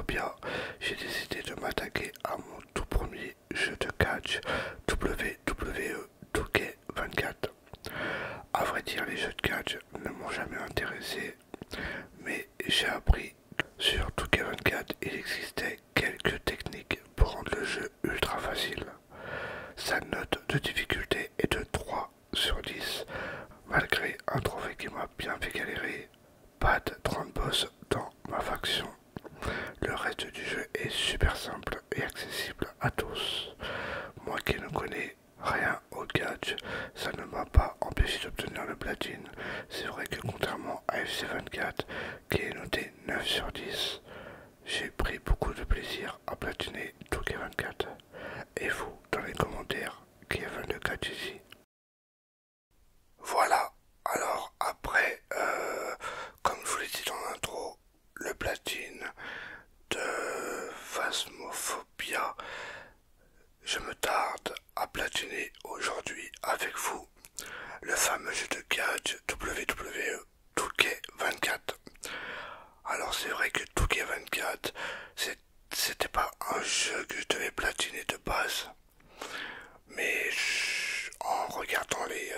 Phasmophobia, j'ai décidé de m'attaquer à mon tout premier jeu de catch WWE 2K24. À vrai dire, les jeux de catch ne m'ont jamais intéressé, mais j'ai appris sur 2K24 il existait quelques techniques pour rendre le jeu ultra facile. Sa note de difficulté est de 3 sur 10, malgré un trophée qui m'a bien fait galérer. Pas de 30 boss dans ma faction. Le reste du jeu est super simple et accessible à tous. Moi qui ne connais rien au catch, ça ne m'a pas empêché d'obtenir le platine. C'est vrai que contrairement à FC24 qui est noté 9 sur 10, j'ai pris beaucoup de plaisir à platiner 2K24. Et vous, dans les commentaires, qui est fan de catch ici? Voilà, alors après, comme je vous l'ai dit dans l'intro, le platine de Phasmophobia, je me tarde à platiner aujourd'hui avec vous le fameux jeu de catch WWE 2K24. Alors c'est vrai que 2K24, c'était pas un jeu que je devais platiner de base, mais en regardant les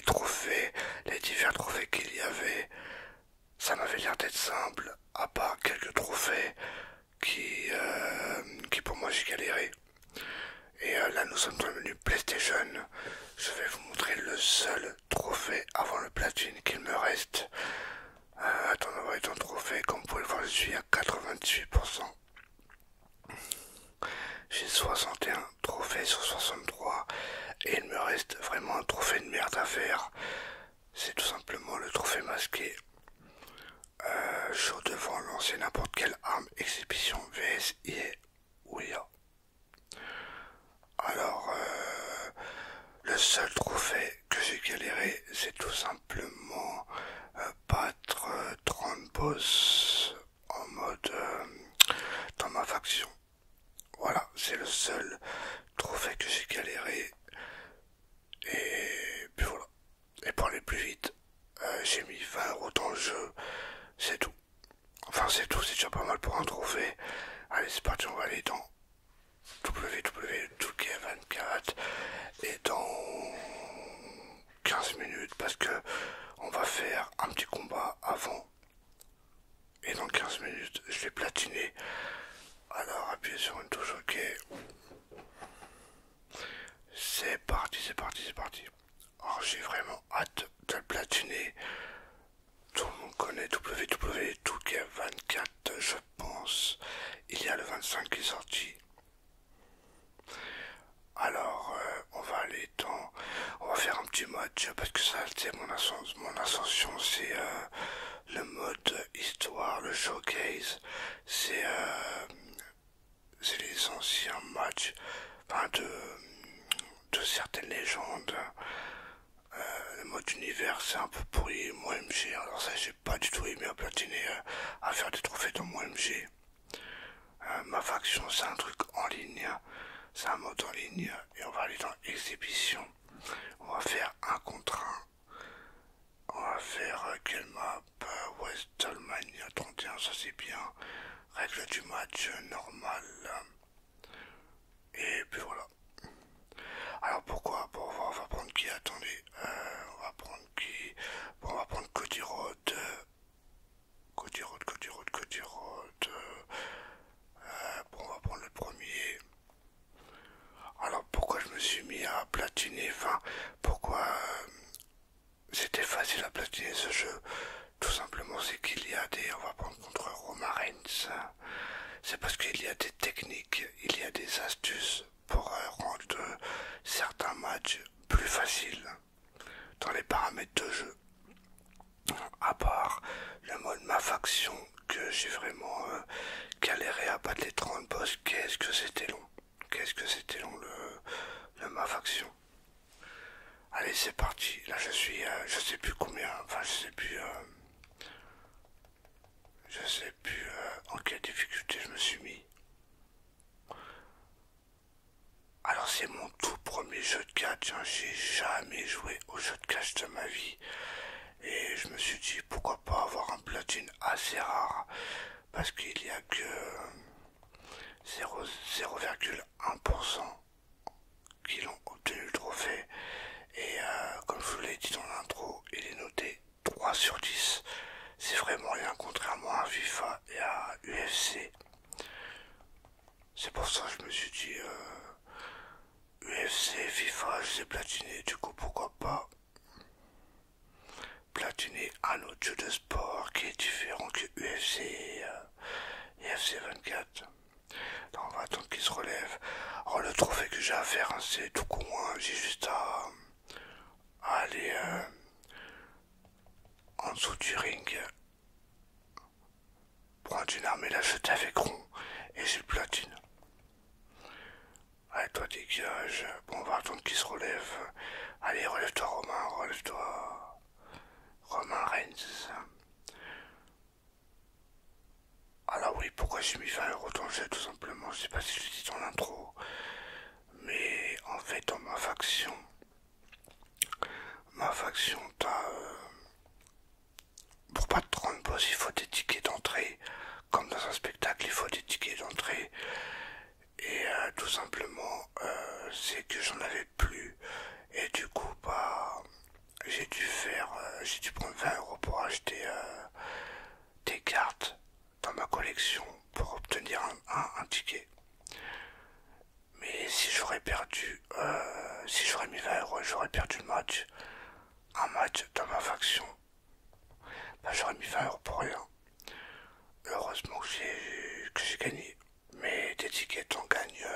trophées, les divers trophées qu'il y avait, ça m'avait l'air d'être simple, à part quelques trophées qui pour moi j'ai galéré. Et là nous sommes dans le menu PlayStation. Je vais vous montrer le seul trophée avant le platine qu'il me reste. Attends d'avoir été un trophée, comme vous pouvez le voir je suis à 98%. J'ai 61 trophées sur 63 et il me reste vraiment un trophée de merde à faire. C'est tout simplement le trophée masqué. Chaud devant lancer n'importe quelle arme exhibition vs EA Ouya. Alors, le seul trophée que j'ai galéré, c'est tout simplement battre 30 boss en mode dans ma faction. Voilà, c'est le seul trophée que j'ai galéré. Et puis voilà. Et pour aller plus vite, j'ai mis 20 € dans le jeu. C'est tout. Enfin c'est tout, c'est déjà pas mal pour un trophée. Allez c'est parti, on va aller dans WWE 2K24 et dans 15 minutes parce que on va faire un petit combat avant. Et dans 15 minutes, je vais platiner. Alors appuyez sur une touche OK. C'est parti, c'est parti, c'est parti. Alors j'ai vraiment hâte de le platiner. Tout le monde connaît WWE 2K24, je pense. Il y a le 25 qui est sorti. Alors, on va aller dans... On va faire un petit match, parce que ça, c'est mon ascension, c'est le mode histoire, le showcase. C'est les anciens matchs, enfin, de certaines légendes. Le mode univers c'est un peu pourri, mon MG, alors ça j'ai pas du tout aimé à platiner, à faire des trophées dans mon MG. Ma faction c'est un truc en ligne, c'est un mode en ligne, et on va aller dans exhibition. On va faire un contre un. On va faire quelle map? WrestleMania 31, ça c'est bien. Règle du match normal. Et puis voilà. Alors pourquoi? Bon, on va prendre qui? Attendez, on va prendre qui? Bon, on va prendre Cody Rhodes. Cody Rhodes. Bon, on va prendre le premier. Alors pourquoi je me suis mis à platiner? Enfin, pourquoi c'était facile à platiner ce jeu? Tout simplement, c'est qu'il y a des... On va prendre contre Roman Reigns. C'est parce qu'il y a des techniques, il y a des astuces pour rendre certains matchs plus faciles dans les paramètres de jeu. À part le mode ma faction que j'ai vraiment galéré à battre les 30 boss. Qu'est-ce que c'était long. Qu'est-ce que c'était long le ma faction. Allez c'est parti. Là je suis je sais plus combien. Enfin je sais plus en quelle difficulté je me suis mis. Alors c'est mon tout premier jeu de catch, hein. J'ai jamais joué au jeu de catch de ma vie. Et je me suis dit pourquoi pas avoir un platine assez rare. parce qu'il n'y a que 0,1% qui l'ont obtenu le trophée. Et comme je vous l'ai dit dans l'intro, il est noté 3 sur 10. C'est vraiment rien contrairement à FIFA et à UFC. C'est pour ça que je me suis dit UFC, FIFA, je les ai platinés, du coup pourquoi pas platiner un autre jeu de sport qui est différent que UFC et FC 24. Là, on va attendre qu'il se relève. Alors le trophée que j'ai à faire, hein, c'est tout con, hein. J'ai juste à aller en dessous du ring, prendre une arme et la jeter avec rond, et j'ai le platine. Allez, toi dégage. Bon, on va attendre qu'il se relève. Allez, relève-toi Romain, relève-toi. Romain Reigns. Alors oui, pourquoi j'ai mis 20 € dans le jeu, tout simplement, je sais pas si je l'ai dit dans l'intro. Mais en fait, dans ma faction, t'as... pour pas te rendre boss, il faut des tickets d'entrée. Comme dans un spectacle, il faut des tickets d'entrée. Et tout simplement, c'est que j'en avais plus. Et du coup, bah, j'ai dû prendre 20 € pour acheter des cartes dans ma collection pour obtenir un ticket. Mais si j'aurais perdu, si j'aurais mis 20 € et j'aurais perdu le match, un match dans ma faction, bah j'aurais mis 20 € pour rien. Heureusement que j'ai gagné. Mais des tickets, on gagne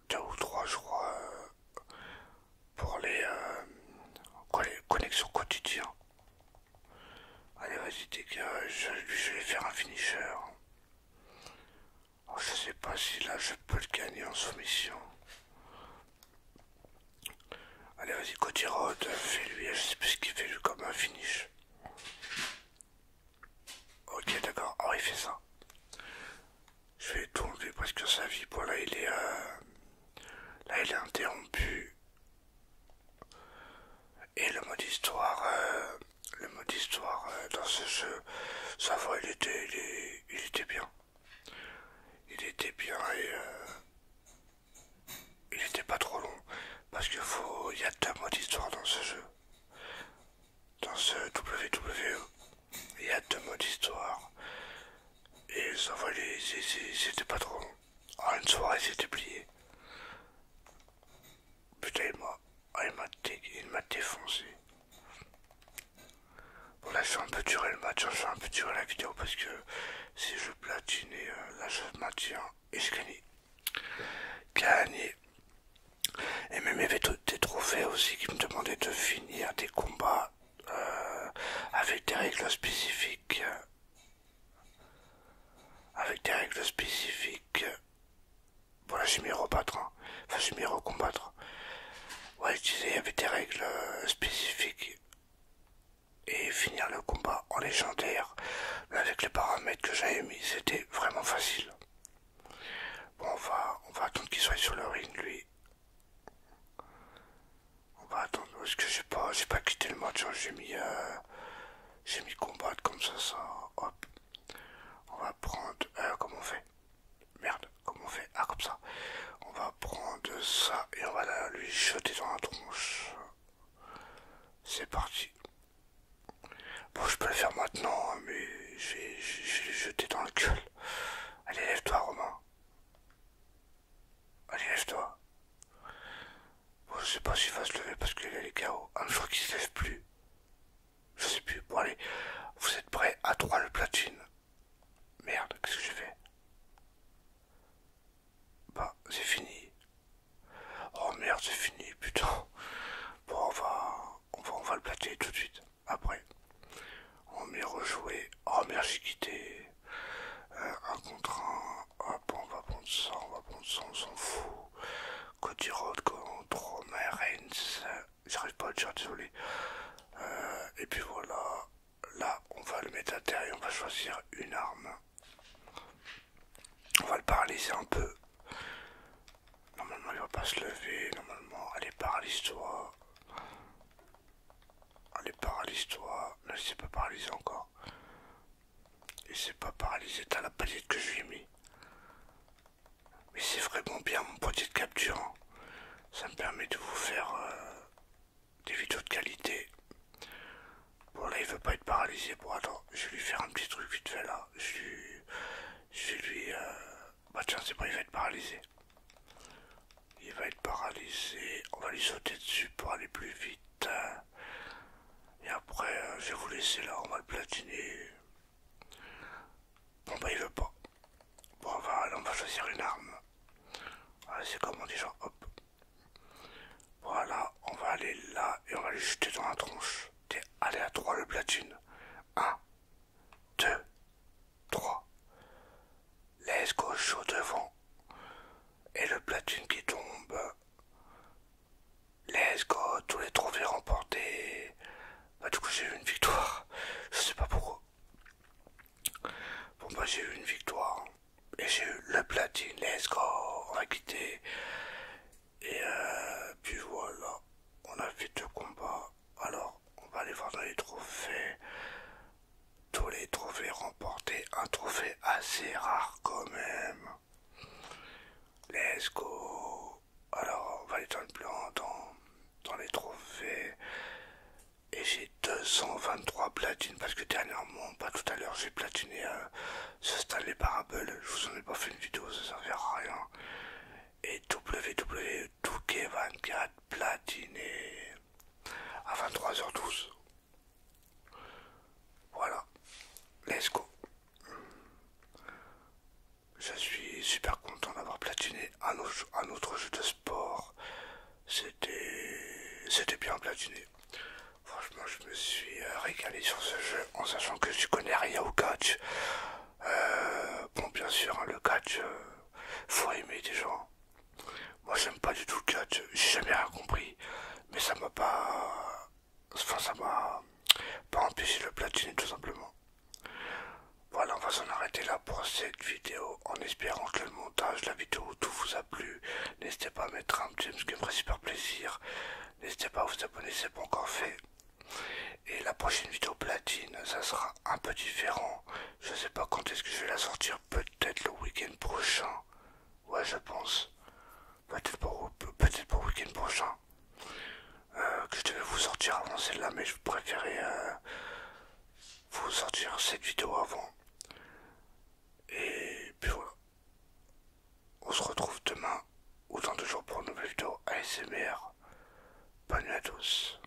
2 ou 3, je crois, pour les connexions quotidiennes. Allez, vas-y, dégage. Lui, je vais faire un finisher. Oh, je sais pas si là, je peux le gagner en soumission. Allez, vas-y, Cody Rhodes, fais-lui. Je sais plus ce qu'il fait, lui, comme un finish. Ok, d'accord. Oh, il fait ça. Je vais tout enlever presque sa vie. Bon, là, il est interrompu. Et le mode histoire dans ce jeu, ça va, il était bien. Il était bien et il était pas trop long. Parce il y a 2 modes histoire dans ce jeu. Dans ce WWE, il y a 2 modes histoire. Et ça va, c'était pas trop long. En une soirée, c'était plié. Putain, il m'a défoncé. Bon, là, je suis un peu duré le match, je suis un peu duré la vidéo parce que si je platine et là, je maintiens et je gagne. Gagné. Et même il y avait des trophées aussi qui me demandaient de finir des combats avec des règles spécifiques. Avec des règles spécifiques. Bon, là, j'ai mis rebattre. Hein. Enfin, j'ai mis recombattre. Ouais, je disais, il y avait des règles spécifiques. Et finir le combat en légendaire, avec les paramètres que j'avais mis, c'était vraiment facile. Bon, on va attendre qu'il soit sur le ring, lui. On va attendre, parce que j'ai pas quitté le match, hein. J'ai mis combattre comme ça, hop. On va prendre, comment on fait? Merde, comment on fait? Ah, comme ça. On va prendre ça et on va lui jeter dans la tronche. C'est parti. Bon, je peux le faire maintenant, hein, mais je vais lui jeter dans le gueule. Allez, lève-toi, Romain. Allez, lève-toi. Bon, je sais pas s'il va se lever parce qu'il est KO. Ah, mais je crois qu'il se lève plus. Je sais plus. Bon, allez, vous êtes prêts? À 3 le platine. Merde, qu'est-ce que j'ai fait? Bah, c'est fini. Oh merde, c'est fini, putain. Bon, on va le platiner tout de suite. Après, on m'y rejoué. Oh merde, j'ai quitté. Un contre un. Hop, on va prendre ça, on s'en fout. Cody Rhodes contre Roman Reigns. J'arrive pas à le dire, désolé. Et puis voilà. Là, on va le mettre à terre et on va choisir une arme. On va le paralyser un peu. Normalement, il va pas se lever. Normalement, allez, paralyse-toi. Allez, paralyse-toi. Là, il s'est pas paralysé encore. Il s'est pas paralysé. paralysé, t'as la palette que je lui ai mis. Mais c'est vraiment bien mon boîtier de capture, hein. Ça me permet de vous faire des vidéos de qualité. Bon là il veut pas être paralysé. Bon attends, je vais lui faire un petit truc vite fait là. Je vais lui... Bah tiens c'est bon, il va être paralysé. Il va être paralysé. On va lui sauter dessus pour aller plus vite. Et après je vais vous laisser là, on va le platiner. Bon bah il veut pas. Bon on va choisir une arme. Voilà, c'est comme on dit genre hop. Voilà, on va aller là et on va lui jeter dans la tronche. Allez à 3 le platine. Un, 2, 3. Let's go chaud devant. Et le platine qui tombe. Let's go, tous les trophées remportés. Bah du coup j'ai eu une victoire. Je sais pas pourquoi. Bon bah j'ai eu une victoire. Et j'ai eu le platine. Let's go. On va quitter. Et puis voilà. On a fait 2 combats. Alors on va aller voir dans les trophées. Tous les trophées remportés. Un trophée assez rare quand même. Let's go. Alors on va aller dans le plan, dans les trophées. Et j'ai 223 platines parce que dernièrement, pas tout à l'heure, j'ai platiné ce Stanley Parable. Je vous en ai pas fait une vidéo, ça servira à rien. Et WW2K24 platiné à 23h12. Voilà. Let's go. Je suis super content d'avoir platiné un autre jeu de sport. C'était bien platiné. Franchement, je me suis régalé sur ce jeu en sachant que je connais rien au catch. Bon, bien sûr, hein, le catch, faut aimer des gens. Moi, j'aime pas du tout le catch. J'ai jamais rien compris. Mais ça m'a pas... Enfin, ça m'a pas empêché de le platiner tout simplement. Voilà, on va s'en arrêter là pour cette vidéo en espérant que le montage, la vidéo, tout vous a plu. N'hésitez pas à mettre un petit ce qui me ferait super plaisir. N'hésitez pas à vous abonner si ce n'est pas encore fait. Et la prochaine vidéo platine, ça sera un peu différent. Je sais pas quand est-ce que je vais la sortir, peut-être le week-end prochain. Ouais, je pense. Peut-être pour le week-end prochain. Que je devais vous sortir avant celle-là, mais je préférais vous sortir cette vidéo avant. Et puis voilà. On se retrouve demain ou dans 2 jours pour une nouvelle vidéo ASMR. Bonne nuit à tous.